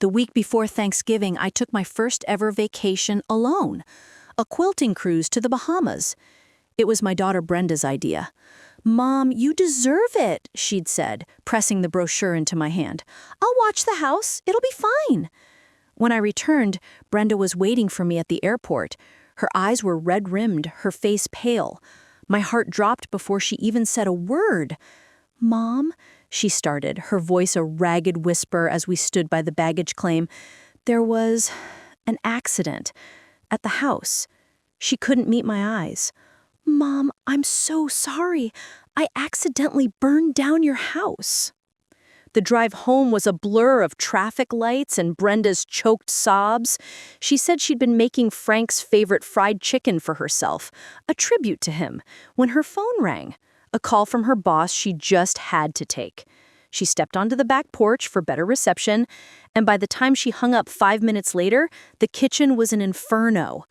The week before Thanksgiving, I took my first ever vacation alone, a quilting cruise to the Bahamas. It was my daughter Brenda's idea. "Mom, you deserve it," she'd said, pressing the brochure into my hand. "I'll watch the house. It'll be fine." When I returned, Brenda was waiting for me at the airport. Her eyes were red-rimmed, her face pale. My heart dropped before she even said a word. "Mom," she started, her voice a ragged whisper as we stood by the baggage claim. "There was an accident at the house." She couldn't meet my eyes. "Mom, I'm so sorry. I accidentally burned down your house." The drive home was a blur of traffic lights and Brenda's choked sobs. She said she'd been making Frank's favorite fried chicken for herself, a tribute to him, when her phone rang, a call from her boss she just had to take. She stepped onto the back porch for better reception, and by the time she hung up 5 minutes later, the kitchen was an inferno.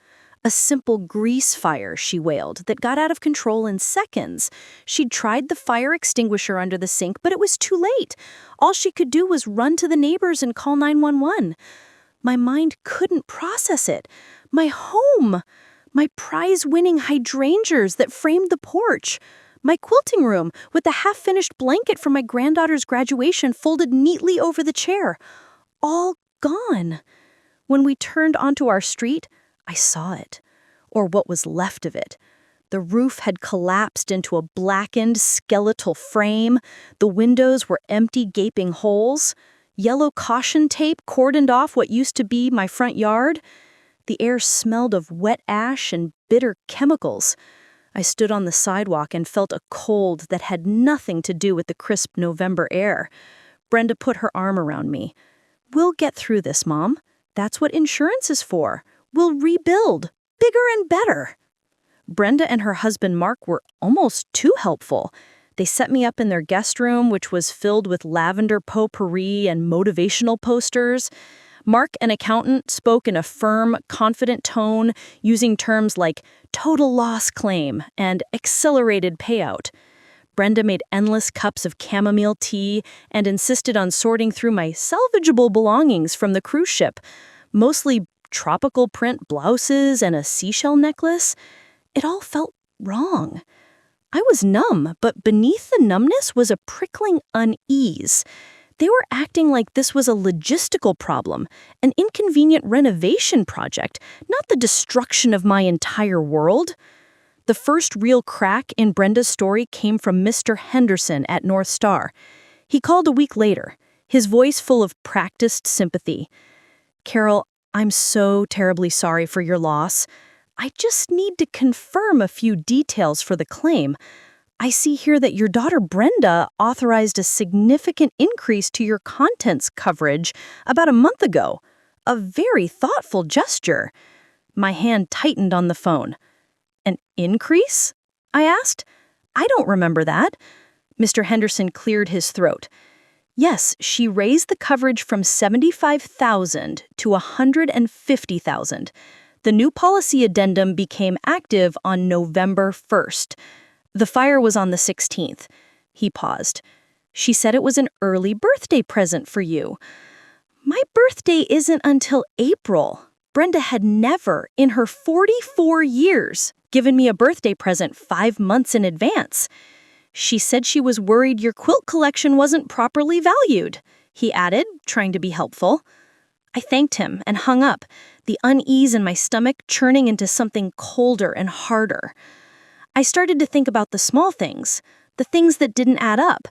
A simple grease fire, she wailed, that got out of control in seconds. She'd tried the fire extinguisher under the sink, but it was too late. All she could do was run to the neighbors and call 911. My mind couldn't process it. My home, my prize-winning hydrangeas that framed the porch, my quilting room with the half-finished blanket from my granddaughter's graduation folded neatly over the chair. All gone. When we turned onto our street, I saw it, or what was left of it. The roof had collapsed into a blackened, skeletal frame. The windows were empty, gaping holes. Yellow caution tape cordoned off what used to be my front yard. The air smelled of wet ash and bitter chemicals. I stood on the sidewalk and felt a cold that had nothing to do with the crisp November air. Brenda put her arm around me. "We'll get through this, Mom. That's what insurance is for. We'll rebuild, bigger and better." Brenda and her husband Mark were almost too helpful. They set me up in their guest room, which was filled with lavender potpourri and motivational posters. Mark, an accountant, spoke in a firm, confident tone, using terms like total loss claim and accelerated payout. Brenda made endless cups of chamomile tea and insisted on sorting through my salvageable belongings from the cruise ship, mostly tropical print blouses and a seashell necklace. It all felt wrong. I was numb, but beneath the numbness was a prickling unease. They were acting like this was a logistical problem, an inconvenient renovation project, not the destruction of my entire world. The first real crack in Brenda's story came from Mr. Henderson at North Star. He called a week later, his voice full of practiced sympathy. "Carol, I'm so terribly sorry for your loss. I just need to confirm a few details for the claim. I see here that your daughter Brenda authorized a significant increase to your contents coverage about a month ago. A very thoughtful gesture." My hand tightened on the phone. "An increase?" I asked. "I don't remember that." Mr. Henderson cleared his throat. "Yes, she raised the coverage from $75,000 to $150,000. The new policy addendum became active on November 1st. The fire was on the 16th. He paused. "She said it was an early birthday present for you." "My birthday isn't until April." Brenda had never, in her 44 years, given me a birthday present 5 months in advance. "She said she was worried your quilt collection wasn't properly valued," he added, trying to be helpful. I thanked him and hung up, the unease in my stomach churning into something colder and harder. I started to think about the small things, the things that didn't add up.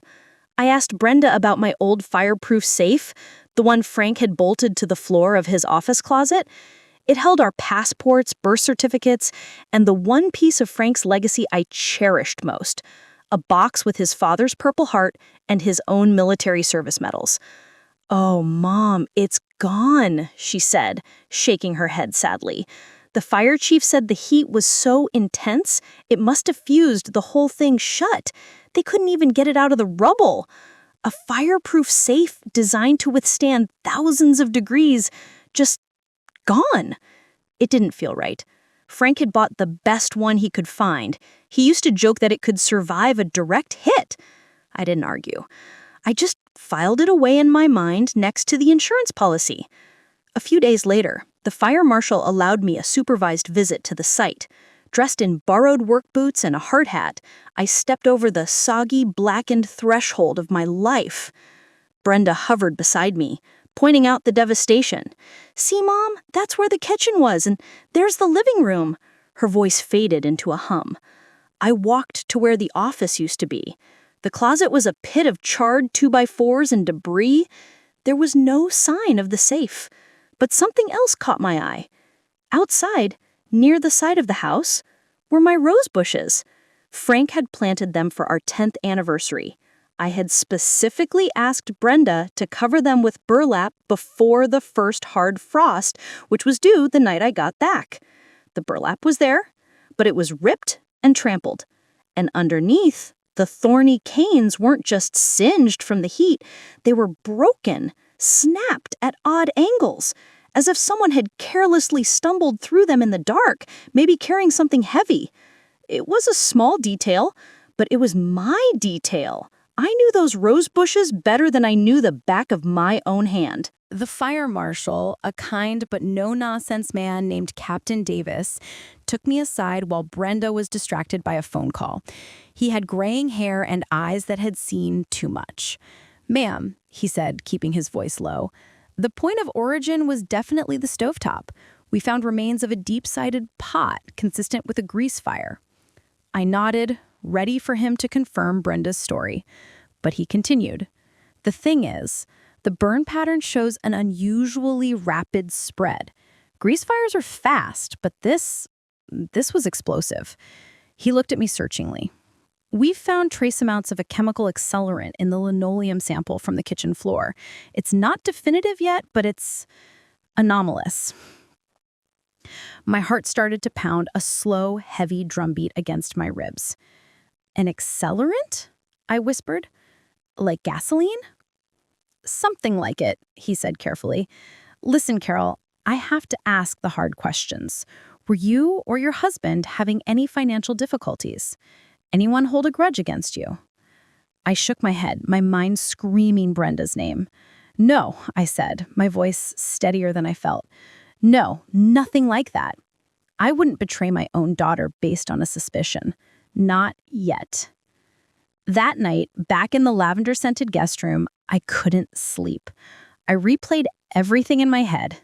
I asked Brenda about my old fireproof safe, the one Frank had bolted to the floor of his office closet. It held our passports, birth certificates, and the one piece of Frank's legacy I cherished most, a box with his father's Purple Heart and his own military service medals. "Oh, Mom, it's gone," she said, shaking her head sadly. "The fire chief said the heat was so intense, it must have fused the whole thing shut. They couldn't even get it out of the rubble. A fireproof safe designed to withstand thousands of degrees, just gone." It didn't feel right. Frank had bought the best one he could find. He used to joke that it could survive a direct hit. I didn't argue. I just filed it away in my mind next to the insurance policy. A few days later, the fire marshal allowed me a supervised visit to the site. Dressed in borrowed work boots and a hard hat, I stepped over the soggy, blackened threshold of my life. Brenda hovered beside me, pointing out the devastation. "See, Mom, that's where the kitchen was, and there's the living room." Her voice faded into a hum. I walked to where the office used to be. The closet was a pit of charred 2x4s and debris. There was no sign of the safe. But something else caught my eye. Outside, near the side of the house, were my rose bushes. Frank had planted them for our 10th anniversary. I had specifically asked Brenda to cover them with burlap before the first hard frost, which was due the night I got back. The burlap was there, but it was ripped and trampled. And underneath, the thorny canes weren't just singed from the heat, they were broken, snapped at odd angles, as if someone had carelessly stumbled through them in the dark, maybe carrying something heavy. It was a small detail, but it was my detail. I knew those rose bushes better than I knew the back of my own hand. The fire marshal, a kind but no-nonsense man named Captain Davis, took me aside while Brenda was distracted by a phone call. He had graying hair and eyes that had seen too much. "Ma'am," he said, keeping his voice low, "the point of origin was definitely the stovetop. We found remains of a deep-sided pot consistent with a grease fire." I nodded, ready for him to confirm Brenda's story. But he continued. "The thing is, the burn pattern shows an unusually rapid spread. Grease fires are fast, but this was explosive." He looked at me searchingly. "We've found trace amounts of a chemical accelerant in the linoleum sample from the kitchen floor. It's not definitive yet, but it's anomalous." My heart started to pound a slow, heavy drumbeat against my ribs. "An accelerant?" I whispered. "Like gasoline?" "Something like it," he said carefully. "Listen, Carol, I have to ask the hard questions. Were you or your husband having any financial difficulties? Anyone hold a grudge against you?" I shook my head, my mind screaming Brenda's name. "No," I said, my voice steadier than I felt. "No, nothing like that. I wouldn't betray my own daughter based on a suspicion. Not yet." That night, back in the lavender-scented guest room, I couldn't sleep. I replayed everything in my head.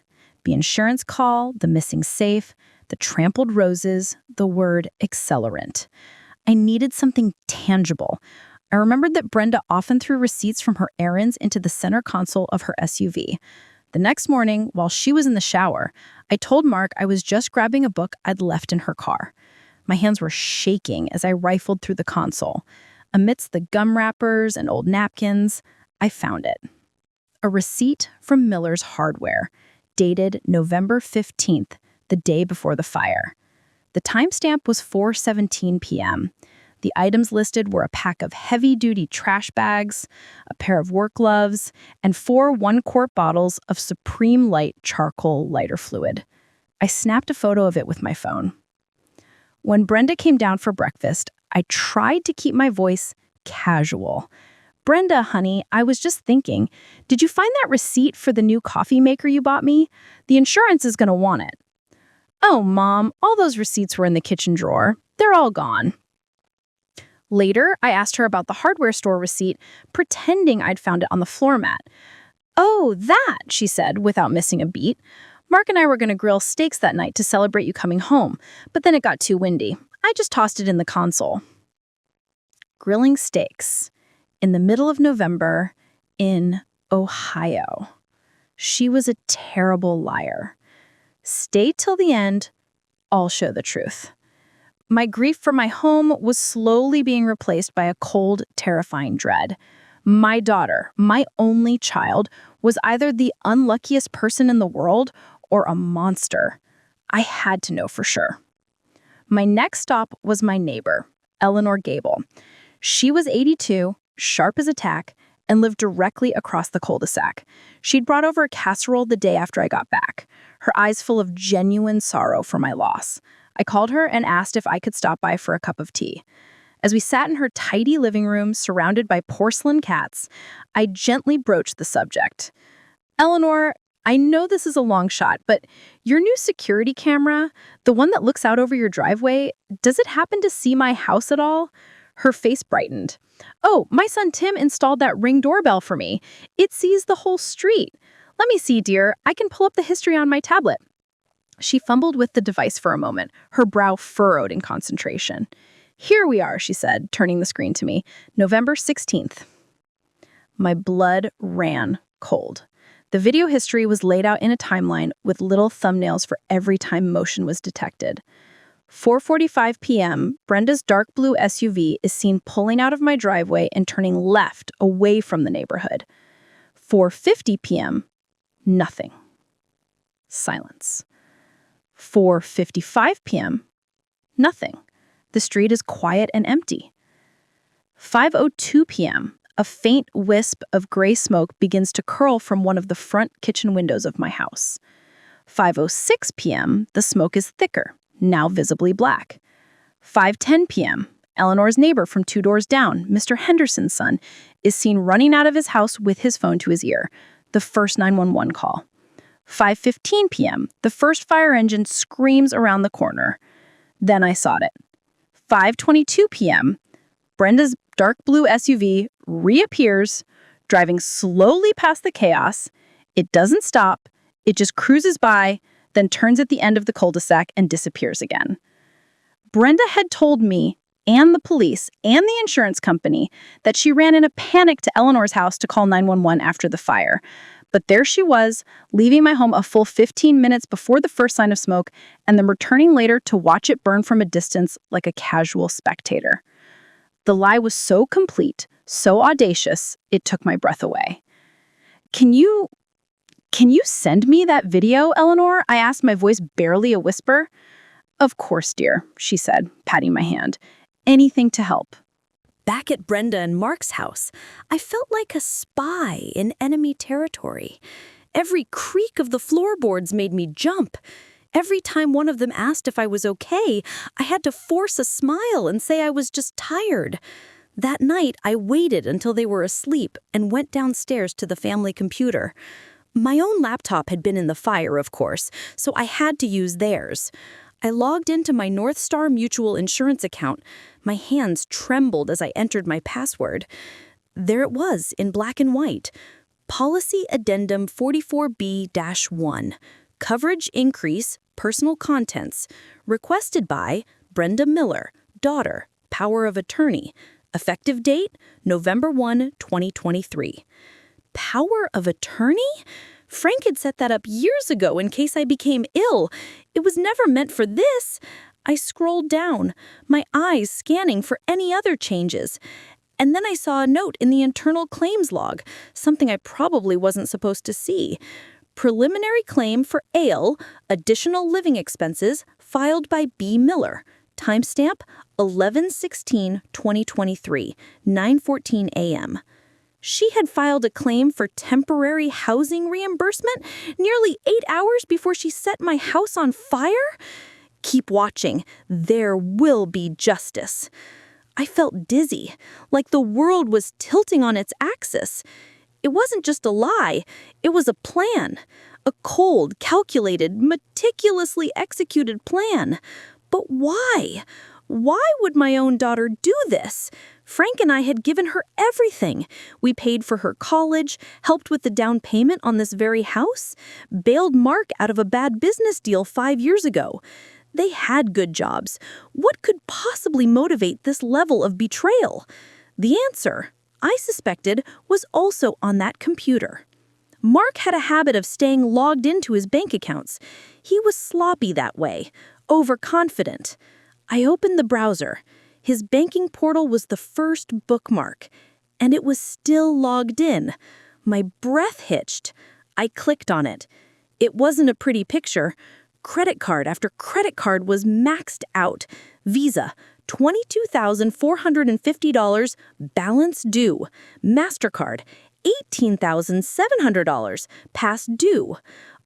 The insurance call, the missing safe, the trampled roses, the word accelerant. I needed something tangible. I remembered that Brenda often threw receipts from her errands into the center console of her SUV. The next morning, while she was in the shower, I told Mark I was just grabbing a book I'd left in her car. My hands were shaking as I rifled through the console. Amidst the gum wrappers and old napkins, I found it. A receipt from Miller's Hardware, dated November 15th, the day before the fire. The timestamp was 4:17 p.m. The items listed were a pack of heavy-duty trash bags, a pair of work gloves, and 4 one-quart bottles of Supreme Light charcoal lighter fluid. I snapped a photo of it with my phone. When Brenda came down for breakfast, I tried to keep my voice casual. "Brenda, honey, I was just thinking, did you find that receipt for the new coffee maker you bought me? The insurance is going to want it." "Oh, Mom, all those receipts were in the kitchen drawer. They're all gone." Later, I asked her about the hardware store receipt, pretending I'd found it on the floor mat. "Oh, that," she said, without missing a beat. "Mark and I were going to grill steaks that night to celebrate you coming home, but then it got too windy. I just tossed it in the console." Grilling steaks in the middle of November in Ohio. She was a terrible liar. Stay till the end, I'll show the truth. My grief for my home was slowly being replaced by a cold, terrifying dread. My daughter, my only child, was either the unluckiest person in the world or a monster. I had to know for sure. My next stop was my neighbor, Eleanor Gable. She was 82, sharp as a tack, and lived directly across the cul-de-sac. She'd brought over a casserole the day after I got back, her eyes full of genuine sorrow for my loss. I called her and asked if I could stop by for a cup of tea. As we sat in her tidy living room surrounded by porcelain cats, I gently broached the subject. Eleanor, I know this is a long shot, but your new security camera, the one that looks out over your driveway, does it happen to see my house at all? Her face brightened. Oh, my son Tim installed that Ring doorbell for me. It sees the whole street. Let me see, dear. I can pull up the history on my tablet. She fumbled with the device for a moment, her brow furrowed in concentration. Here we are, she said, turning the screen to me. November 16th. My blood ran cold. The video history was laid out in a timeline with little thumbnails for every time motion was detected. 4:45 p.m., Brenda's dark blue SUV is seen pulling out of my driveway and turning left away from the neighborhood. 4:50 p.m., nothing. Silence. 4:55 p.m., nothing. The street is quiet and empty. 5:02 p.m., a faint wisp of gray smoke begins to curl from one of the front kitchen windows of my house. 5:06 p.m., the smoke is thicker, now visibly black. 5:10 p.m., Eleanor's neighbor from 2 doors down, Mr. Henderson's son, is seen running out of his house with his phone to his ear, the first 911 call. 5:15 p.m., the first fire engine screams around the corner. Then I saw it. 5:22 p.m., Brenda's dark blue SUV reappears, driving slowly past the chaos. It doesn't stop. It just cruises by, then turns at the end of the cul-de-sac and disappears again. Brenda had told me and the police and the insurance company that she ran in a panic to Eleanor's house to call 911 after the fire. But there she was, leaving my home a full 15 minutes before the first sign of smoke and then returning later to watch it burn from a distance like a casual spectator. The lie was so complete, so audacious, it took my breath away. Can you send me that video, Eleanor? I asked, my voice barely a whisper. Of course, dear, she said, patting my hand. Anything to help. Back at Brenda and Mark's house, I felt like a spy in enemy territory. Every creak of the floorboards made me jump. Every time one of them asked if I was okay, I had to force a smile and say I was just tired. That night, I waited until they were asleep and went downstairs to the family computer. My own laptop had been in the fire, of course, so I had to use theirs. I logged into my North Star Mutual Insurance account. My hands trembled as I entered my password. There it was, in black and white. Policy Addendum 44B-1. Coverage increase, personal contents. Requested by Brenda Miller, daughter, power of attorney. Effective date, November 1, 2023. Power of attorney? Frank had set that up years ago in case I became ill. It was never meant for this. I scrolled down, my eyes scanning for any other changes. And then I saw a note in the internal claims log, something I probably wasn't supposed to see. Preliminary claim for AIL, additional living expenses, filed by B. Miller. Timestamp 11/16/2023, 9:14 a.m. She had filed a claim for temporary housing reimbursement nearly 8 hours before she set my house on fire? Keep watching. There will be justice. I felt dizzy, like the world was tilting on its axis. It wasn't just a lie, it was a plan. A cold, calculated, meticulously executed plan. But why? Why would my own daughter do this? Frank and I had given her everything. We paid for her college, helped with the down payment on this very house, bailed Mark out of a bad business deal 5 years ago. They had good jobs. What could possibly motivate this level of betrayal? The answer, I suspected, was also on that computer. Mark had a habit of staying logged into his bank accounts. He was sloppy that way, overconfident. I opened the browser. His banking portal was the first bookmark, and it was still logged in. My breath hitched. I clicked on it. It wasn't a pretty picture. Credit card after credit card was maxed out. Visa, $22,450, balance due. MasterCard, $18,700, past due.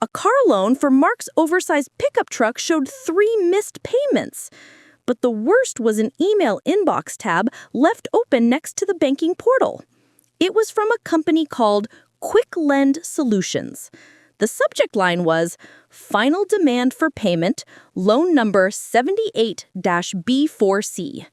A car loan for Mark's oversized pickup truck showed 3 missed payments. But the worst was an email inbox tab left open next to the banking portal. It was from a company called Quick Lend Solutions. The subject line was, "Final demand for payment, loan number 78-B4C."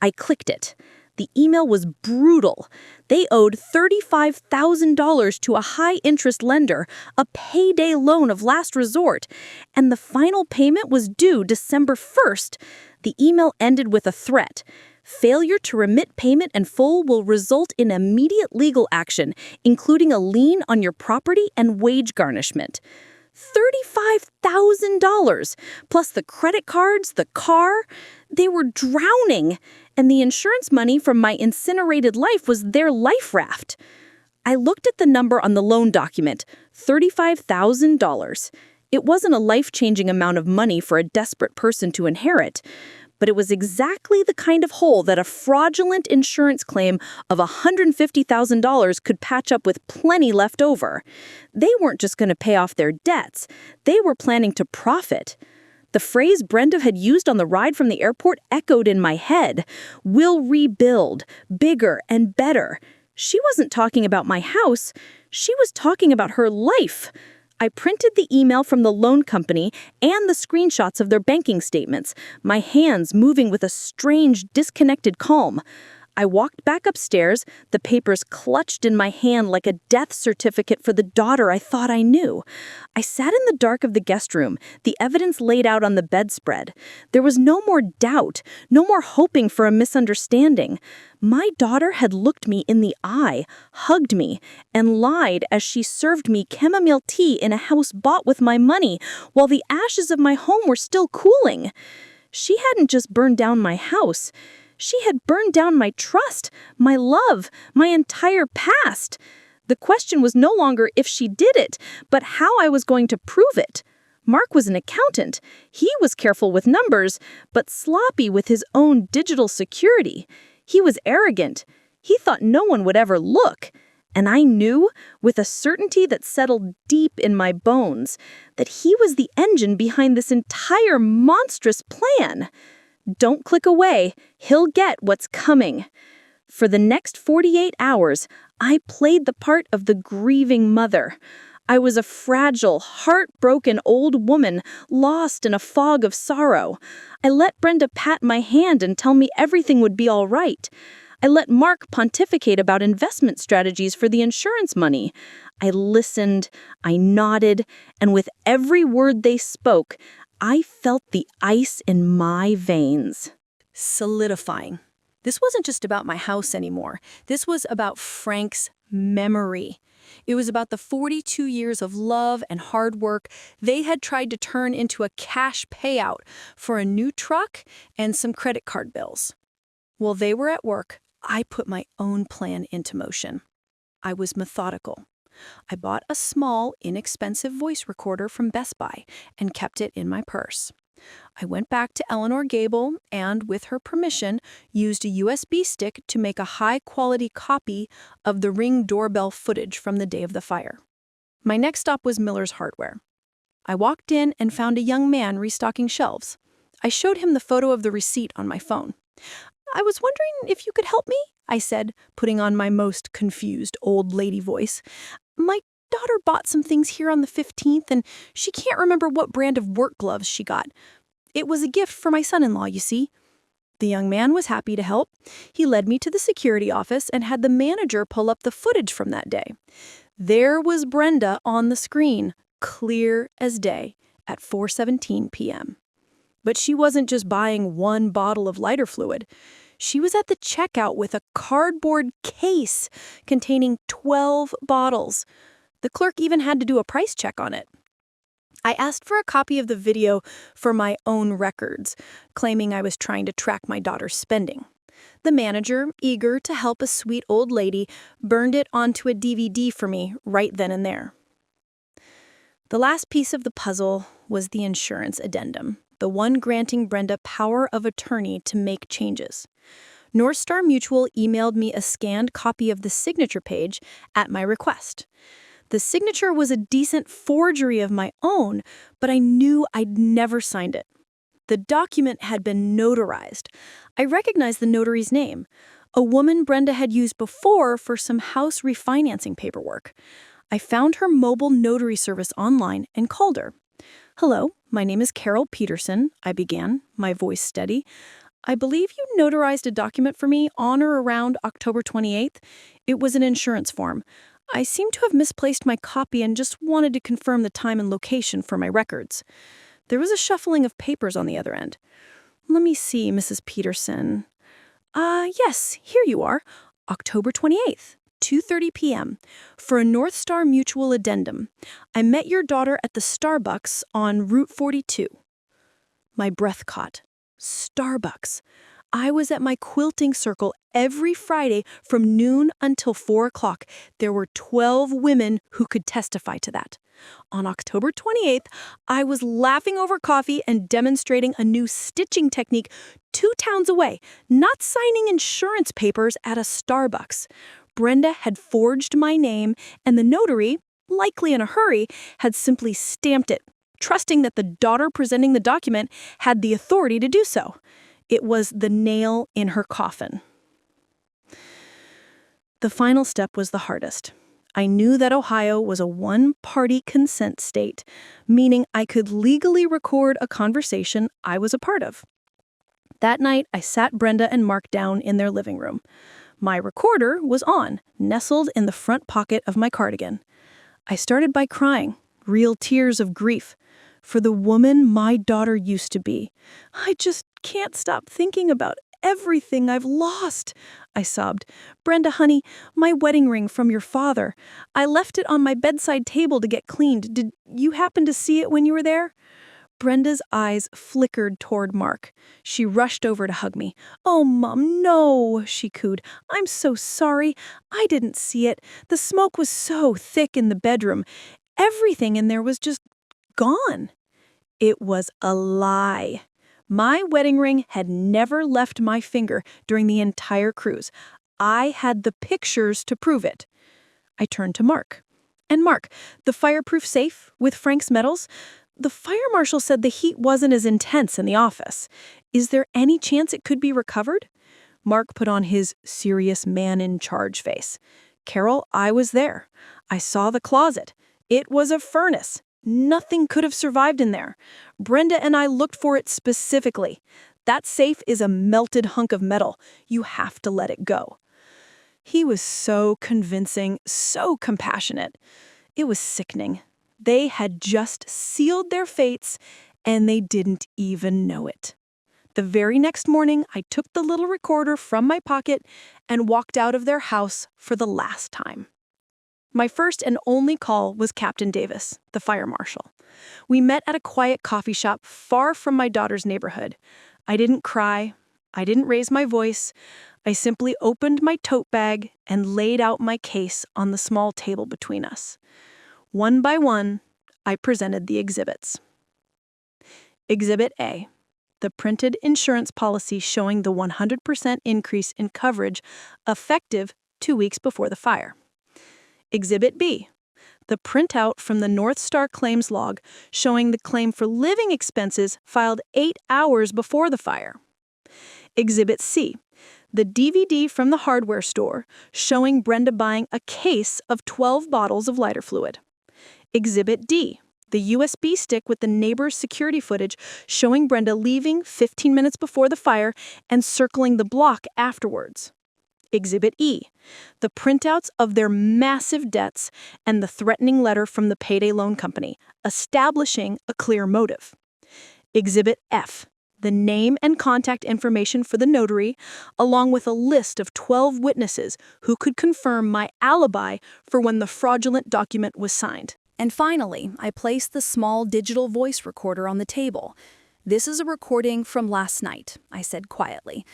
I clicked it. The email was brutal. They owed $35,000 to a high-interest lender, a payday loan of last resort, and the final payment was due December 1st. The email ended with a threat. Failure to remit payment in full will result in immediate legal action, including a lien on your property and wage garnishment. $35,000, plus the credit cards, the car. They were drowning, and the insurance money from my incinerated life was their life raft. I looked at the number on the loan document, $35,000. It wasn't a life-changing amount of money for a desperate person to inherit, but it was exactly the kind of hole that a fraudulent insurance claim of $150,000 could patch up with plenty left over. They weren't just going to pay off their debts. They were planning to profit. The phrase Brenda had used on the ride from the airport echoed in my head. "We'll rebuild, bigger and better." She wasn't talking about my house. She was talking about her life. I printed the email from the loan company and the screenshots of their banking statements, my hands moving with a strange, disconnected calm. I walked back upstairs, the papers clutched in my hand like a death certificate for the daughter I thought I knew. I sat in the dark of the guest room, the evidence laid out on the bedspread. There was no more doubt, no more hoping for a misunderstanding. My daughter had looked me in the eye, hugged me, and lied as she served me chamomile tea in a house bought with my money, while the ashes of my home were still cooling. She hadn't just burned down my house. She had burned down my trust, my love, my entire past. The question was no longer if she did it, but how I was going to prove it. Mark was an accountant. He was careful with numbers, but sloppy with his own digital security. He was arrogant. He thought no one would ever look. And I knew, with a certainty that settled deep in my bones, that he was the engine behind this entire monstrous plan. Don't click away. He'll get what's coming. For the next 48 hours, I played the part of the grieving mother. I was a fragile, heartbroken old woman lost in a fog of sorrow. I let Brenda pat my hand and tell me everything would be all right. I let Mark pontificate about investment strategies for the insurance money. I listened, I nodded, and with every word they spoke, I felt the ice in my veins solidifying. This wasn't just about my house anymore. This was about Frank's memory. It was about the 42 years of love and hard work they had tried to turn into a cash payout for a new truck and some credit card bills. While they were at work, I put my own plan into motion. I was methodical. I bought a small, inexpensive voice recorder from Best Buy and kept it in my purse. I went back to Eleanor Gable and, with her permission, used a USB stick to make a high-quality copy of the Ring doorbell footage from the day of the fire. My next stop was Miller's Hardware. I walked in and found a young man restocking shelves. I showed him the photo of the receipt on my phone. "I was wondering if you could help me," I said, putting on my most confused old lady voice. "My daughter bought some things here on the 15th, and she can't remember what brand of work gloves she got. It was a gift for my son-in-law, you see." The young man was happy to help. He led me to the security office and had the manager pull up the footage from that day. There was Brenda on the screen, clear as day, at 4:17 p.m. But she wasn't just buying one bottle of lighter fluid. She was at the checkout with a cardboard case containing 12 bottles. The clerk even had to do a price check on it. I asked for a copy of the video for my own records, claiming I was trying to track my daughter's spending. The manager, eager to help a sweet old lady, burned it onto a DVD for me right then and there. The last piece of the puzzle was the insurance addendum, the one granting Brenda power of attorney to make changes. North Star Mutual emailed me a scanned copy of the signature page at my request. The signature was a decent forgery of my own, but I knew I'd never signed it. The document had been notarized. I recognized the notary's name, a woman Brenda had used before for some house refinancing paperwork. I found her mobile notary service online and called her. "Hello, my name is Carol Peterson," I began, my voice steady. "I believe you notarized a document for me on or around October 28th. It was an insurance form. I seem to have misplaced my copy and just wanted to confirm the time and location for my records." There was a shuffling of papers on the other end. "Let me see, Mrs. Peterson. Yes, here you are. October 28th, 2:30 p.m. For a North Star Mutual addendum. I met your daughter at the Starbucks on Route 42. My breath caught. Starbucks. I was at my quilting circle every Friday from noon until 4 o'clock. There were 12 women who could testify to that. On October 28th, I was laughing over coffee and demonstrating a new stitching technique 2 towns away, not signing insurance papers at a Starbucks. Brenda had forged my name, and the notary, likely in a hurry, had simply stamped it, trusting that the daughter presenting the document had the authority to do so. It was the nail in her coffin. The final step was the hardest. I knew that Ohio was a one-party consent state, meaning I could legally record a conversation I was a part of. That night, I sat Brenda and Mark down in their living room. My recorder was on, nestled in the front pocket of my cardigan. I started by crying, real tears of grief, for the woman my daughter used to be. "I just can't stop thinking about everything I've lost," I sobbed. "Brenda, honey, my wedding ring from your father. I left it on my bedside table to get cleaned. Did you happen to see it when you were there?" Brenda's eyes flickered toward Mark. She rushed over to hug me. "Oh, Mom, no," she cooed. "I'm so sorry. I didn't see it. The smoke was so thick in the bedroom. Everything in there was just gone." It was a lie. My wedding ring had never left my finger during the entire cruise. I had the pictures to prove it. I turned to Mark. "And Mark, the fireproof safe with Frank's medals? The fire marshal said the heat wasn't as intense in the office. Is there any chance it could be recovered?" Mark put on his serious man-in-charge face. "Carol, I was there. I saw the closet. It was a furnace. Nothing could have survived in there. Brenda and I looked for it specifically. That safe is a melted hunk of metal. You have to let it go." He was so convincing, so compassionate. It was sickening. They had just sealed their fates, and they didn't even know it. The very next morning, I took the little recorder from my pocket and walked out of their house for the last time. My first and only call was Captain Davis, the fire marshal. We met at a quiet coffee shop far from my daughter's neighborhood. I didn't cry. I didn't raise my voice. I simply opened my tote bag and laid out my case on the small table between us. One by one, I presented the exhibits. Exhibit A, the printed insurance policy showing the 100% increase in coverage effective 2 weeks before the fire. Exhibit B, the printout from the North Star claims log showing the claim for living expenses filed 8 hours before the fire. Exhibit C, the DVD from the hardware store showing Brenda buying a case of 12 bottles of lighter fluid. Exhibit D, the USB stick with the neighbor's security footage showing Brenda leaving 15 minutes before the fire and circling the block afterwards. Exhibit E, the printouts of their massive debts and the threatening letter from the payday loan company, establishing a clear motive. Exhibit F, the name and contact information for the notary, along with a list of 12 witnesses who could confirm my alibi for when the fraudulent document was signed. And finally, I placed the small digital voice recorder on the table. "This is a recording from last night," I said quietly.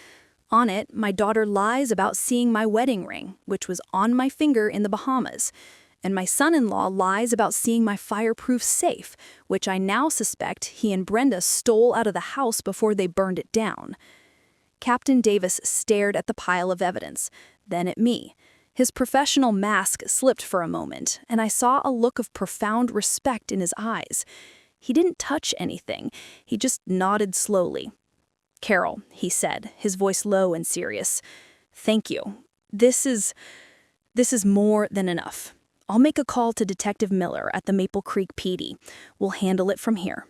On it, my daughter lies about seeing my wedding ring, which was on my finger in the Bahamas. And my son-in-law lies about seeing my fireproof safe, which I now suspect he and Brenda stole out of the house before they burned it down. Captain Davis stared at the pile of evidence, then at me. His professional mask slipped for a moment, and I saw a look of profound respect in his eyes. He didn't touch anything. He just nodded slowly. "Carol," he said, his voice low and serious. "Thank you. This is more than enough. I'll make a call to Detective Miller at the Maple Creek PD. We'll handle it from here."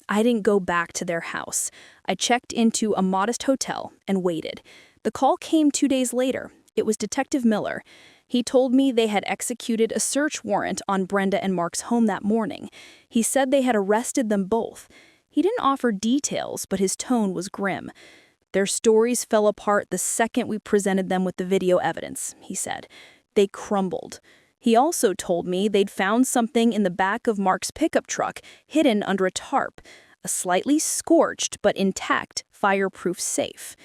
I didn't go back to their house. I checked into a modest hotel and waited. The call came 2 days later. It was Detective Miller. He told me they had executed a search warrant on Brenda and Mark's home that morning. He said they had arrested them both. He didn't offer details, but his tone was grim. "Their stories fell apart the second we presented them with the video evidence," he said. "They crumbled." He also told me they'd found something in the back of Mark's pickup truck, hidden under a tarp, a slightly scorched but intact fireproof safe.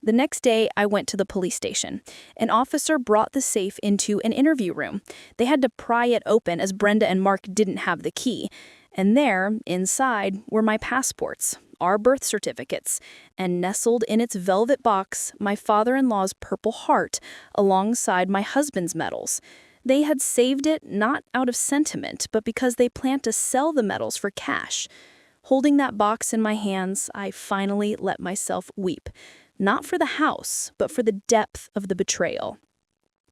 The next day, I went to the police station. An officer brought the safe into an interview room. They had to pry it open as Brenda and Mark didn't have the key. And there, inside, were my passports, our birth certificates, and nestled in its velvet box, my father-in-law's Purple Heart, alongside my husband's medals. They had saved it not out of sentiment, but because they planned to sell the medals for cash. Holding that box in my hands, I finally let myself weep. Not for the house, but for the depth of the betrayal.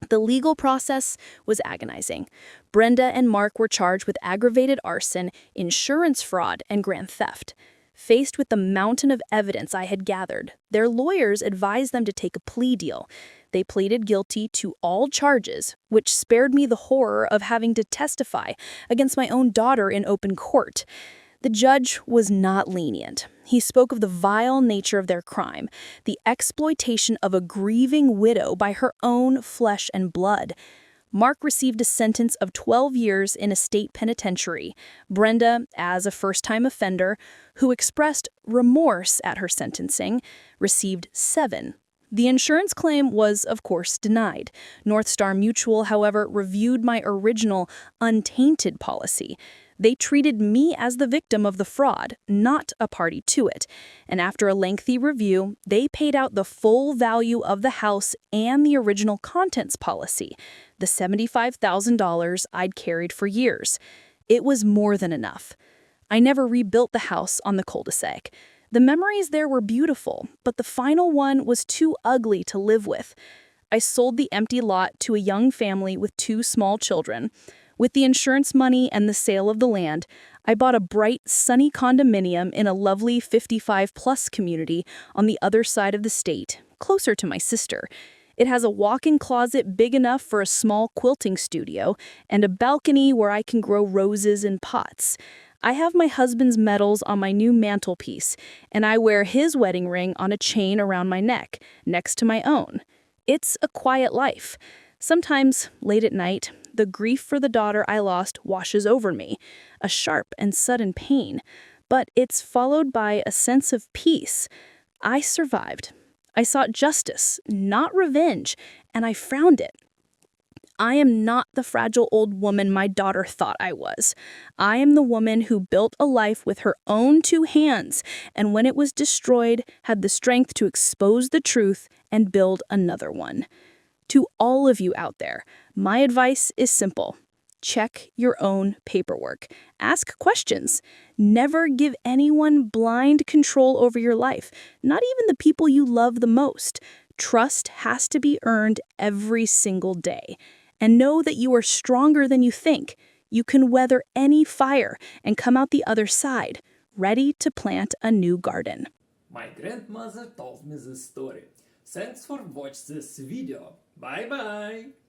The legal process was agonizing. Brenda and Mark were charged with aggravated arson, insurance fraud, and grand theft. Faced with the mountain of evidence I had gathered, their lawyers advised them to take a plea deal. They pleaded guilty to all charges, which spared me the horror of having to testify against my own daughter in open court. The judge was not lenient. He spoke of the vile nature of their crime, the exploitation of a grieving widow by her own flesh and blood. Mark received a sentence of 12 years in a state penitentiary. Brenda, as a first-time offender, who expressed remorse at her sentencing, received 7. The insurance claim was, of course, denied. North Star Mutual, however, reviewed my original untainted policy. They treated me as the victim of the fraud, not a party to it. And after a lengthy review, they paid out the full value of the house and the original contents policy, the $75,000 I'd carried for years. It was more than enough. I never rebuilt the house on the cul-de-sac. The memories there were beautiful, but the final one was too ugly to live with. I sold the empty lot to a young family with 2 small children. With the insurance money and the sale of the land, I bought a bright, sunny condominium in a lovely 55-plus community on the other side of the state, closer to my sister. It has a walk-in closet big enough for a small quilting studio and a balcony where I can grow roses in pots. I have my husband's medals on my new mantelpiece, and I wear his wedding ring on a chain around my neck, next to my own. It's a quiet life. Sometimes, late at night, the grief for the daughter I lost washes over me, a sharp and sudden pain, but it's followed by a sense of peace. I survived. I sought justice, not revenge, and I found it. I am not the fragile old woman my daughter thought I was. I am the woman who built a life with her own 2 hands, and when it was destroyed, had the strength to expose the truth and build another one. To all of you out there, my advice is simple. Check your own paperwork. Ask questions. Never give anyone blind control over your life, not even the people you love the most. Trust has to be earned every single day. And know that you are stronger than you think. You can weather any fire and come out the other side, ready to plant a new garden. My grandmother told me this story. Thanks for watching this video. Bye bye!